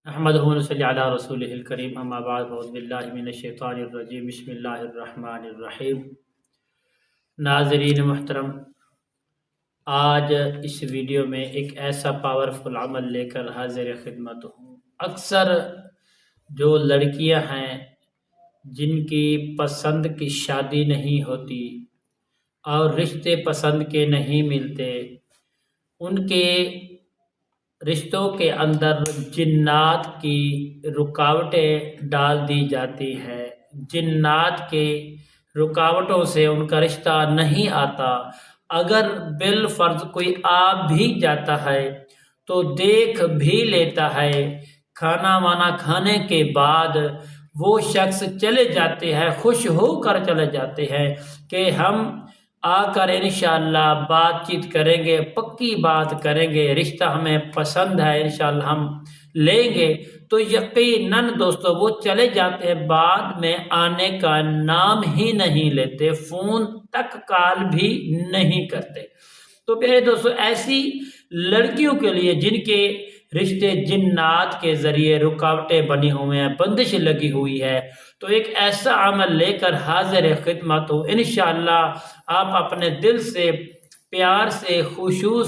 احمدہ و نصلی علی رسولہ الکریم اما بعد اعوذ باللہ من الشیطان الرجیم بسم اللہ الرحمن الرحیم۔ ناظرین محترم، آج اس ویڈیو میں ایک ایسا پاورفل عمل لے کر حاضر خدمت ہوں۔ اکثر جو لڑکیاں ہیں جن کی پسند کی شادی نہیں ہوتی اور رشتے پسند کے نہیں ملتے، ان کے رشتوں کے اندر جنات کی رکاوٹیں ڈال دی جاتی ہے۔ جنات کے رکاوٹوں سے ان کا رشتہ نہیں آتا۔ اگر بالفرض کوئی آ بھی جاتا ہے تو دیکھ بھی لیتا ہے، کھانا وانا کھانے کے بعد وہ شخص چلے جاتے ہیں، خوش ہو کر چلے جاتے ہیں کہ ہم آ کر انشاءاللہ بات چیت کریں گے، پکی بات کریں گے، رشتہ ہمیں پسند ہے، انشاءاللہ ہم لیں گے۔ تو یقیناً دوستو وہ چلے جاتے ہیں، بعد میں آنے کا نام ہی نہیں لیتے، فون تک کال بھی نہیں کرتے۔ تو پیارے دوستو، ایسی لڑکیوں کے لیے جن کے رشتے جنات کے ذریعے رکاوٹیں بنی ہوئے ہیں، بندش لگی ہوئی ہے، تو ایک ایسا عمل لے کر حاضر خدمت ہو۔ انشاءاللہ آپ اپنے دل سے، پیار سے، خضوع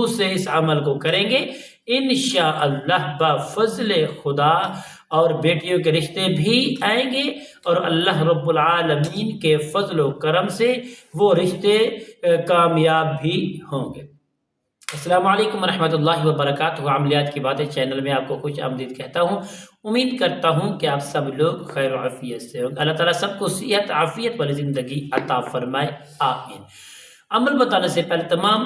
سے اس عمل کو کریں گے، انشاءاللہ بفضل خدا اور بیٹیوں کے رشتے بھی آئیں گے، اور اللہ رب العالمین کے فضل و کرم سے وہ رشتے کامیاب بھی ہوں گے۔ السلام علیکم ورحمۃ اللہ وبرکاتہ۔ عملیات کی باتیں چینل میں آپ کو خوش آمدید کہتا ہوں۔ امید کرتا ہوں کہ آپ سب لوگ خیر و عافیت سے ہوں۔ اللہ تعالیٰ سب کو صحت، عافیت والی زندگی عطا فرمائے، آمین۔ عمل بتانے سے پہلے تمام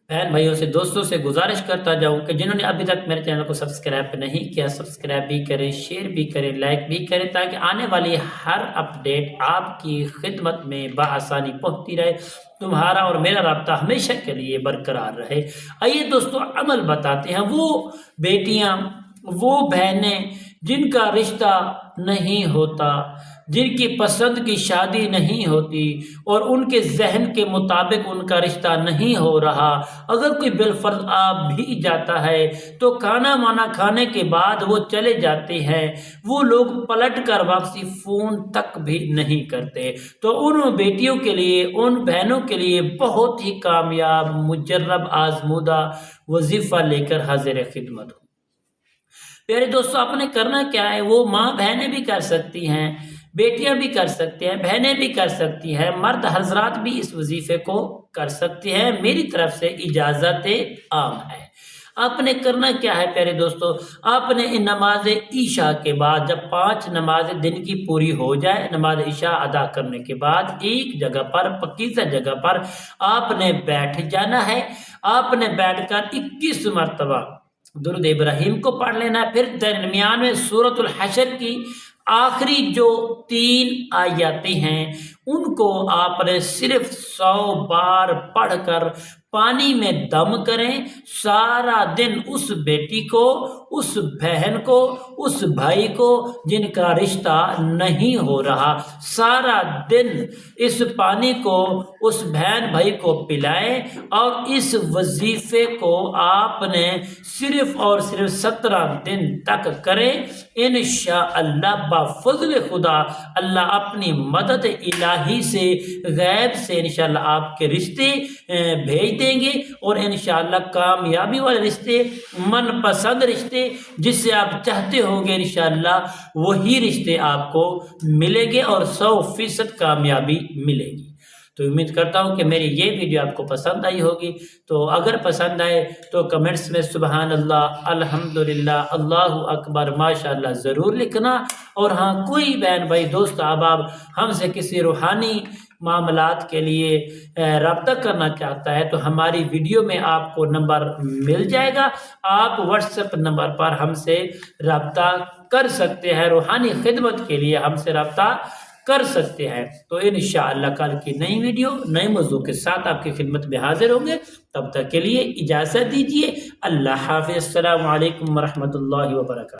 بہن بھائیوں سے، دوستوں سے گزارش کرتا جاؤں کہ جنہوں نے ابھی تک میرے چینل کو سبسکرائب نہیں کیا، سبسکرائب بھی کریں، شیئر بھی کریں، لائک بھی کریں، تاکہ آنے والی ہر اپڈیٹ آپ کی خدمت میں بآسانی پہنچتی رہے، تمہارا اور میرا رابطہ ہمیشہ کے لیے برقرار رہے۔ آئیے دوستو عمل بتاتے ہیں۔ وہ بیٹیاں، وہ بہنیں جن کا رشتہ نہیں ہوتا، جن کی پسند کی شادی نہیں ہوتی اور ان کے ذہن کے مطابق ان کا رشتہ نہیں ہو رہا، اگر کوئی بالفرض آ بھی جاتا ہے تو کھانا وانا کھانے کے بعد وہ چلے جاتے ہیں، وہ لوگ پلٹ کر واپسی فون تک بھی نہیں کرتے۔ تو ان بیٹیوں کے لیے، ان بہنوں کے لیے بہت ہی کامیاب، مجرب، آزمودہ وظیفہ لے کر حاضر خدمت ہوں۔ پیارے دوستو، آپ نے کرنا کیا ہے؟ وہ ماں بہنیں بھی کر سکتی ہیں، بیٹیاں بھی کر سکتے ہیں، بہنیں بھی کر سکتی ہیں، مرد حضرات بھی اس وظیفے کو کر سکتے ہیں، میری طرف سے اجازت عام ہے۔ آپ نے کرنا کیا ہے پیارے دوستو؟ آپ نے نماز عشاء کے بعد، جب 5 نماز دن کی پوری ہو جائے، نماز عشاء ادا کرنے کے بعد ایک جگہ پر، پکیزہ جگہ پر آپ نے بیٹھ جانا ہے۔ آپ نے بیٹھ کر 21 مرتبہ درود ابراہیم کو پڑھ لینا ہے۔ پھر درمیان میں سورۃ الحشر کی آخری جو 3 آیاتیں ہیں ان کو آپ نے صرف 100 بار پڑھ کر پانی میں دم کریں۔ سارا دن اس بیٹی کو، اس بہن کو، اس بھائی کو جن کا رشتہ نہیں ہو رہا، سارا دن اس پانی کو اس بہن بھائی کو پلائیں، اور اس وظیفے کو آپ نے صرف اور صرف 17 دن تک کریں۔ انشاءاللہ بفضل خدا اللہ اپنی مدد الہی سے، غیب سے انشاءاللہ آپ کے رشتے بھیج دیں گے، اور انشاءاللہ کامیابی والے رشتے، من پسند رشتے جس سے آپ چاہتے ہوں گے، انشاءاللہ وہی رشتے آپ کو ملیں گے اور 100% کامیابی ملے گی۔ تو امید کرتا ہوں کہ میری یہ ویڈیو آپ کو پسند آئی ہوگی۔ تو اگر پسند آئے تو کمنٹس میں سبحان اللہ، الحمدللہ، اللہ اکبر، ماشاءاللہ ضرور لکھنا۔ اور ہاں، کوئی بہن بھائی، دوست احباب ہم سے کسی روحانی معاملات کے لیے رابطہ کرنا چاہتا ہے تو ہماری ویڈیو میں آپ کو نمبر مل جائے گا، آپ واٹس ایپ نمبر پر ہم سے رابطہ کر سکتے ہیں، روحانی خدمت کے لیے ہم سے رابطہ کر سکتے ہیں۔ تو انشاءاللہ کل کی نئی ویڈیو، نئے موضوع کے ساتھ آپ کی خدمت میں حاضر ہوں گے۔ تب تک کے لیے اجازت دیجیے، اللہ حافظ، السلام علیکم ورحمۃ اللہ وبرکاتہ۔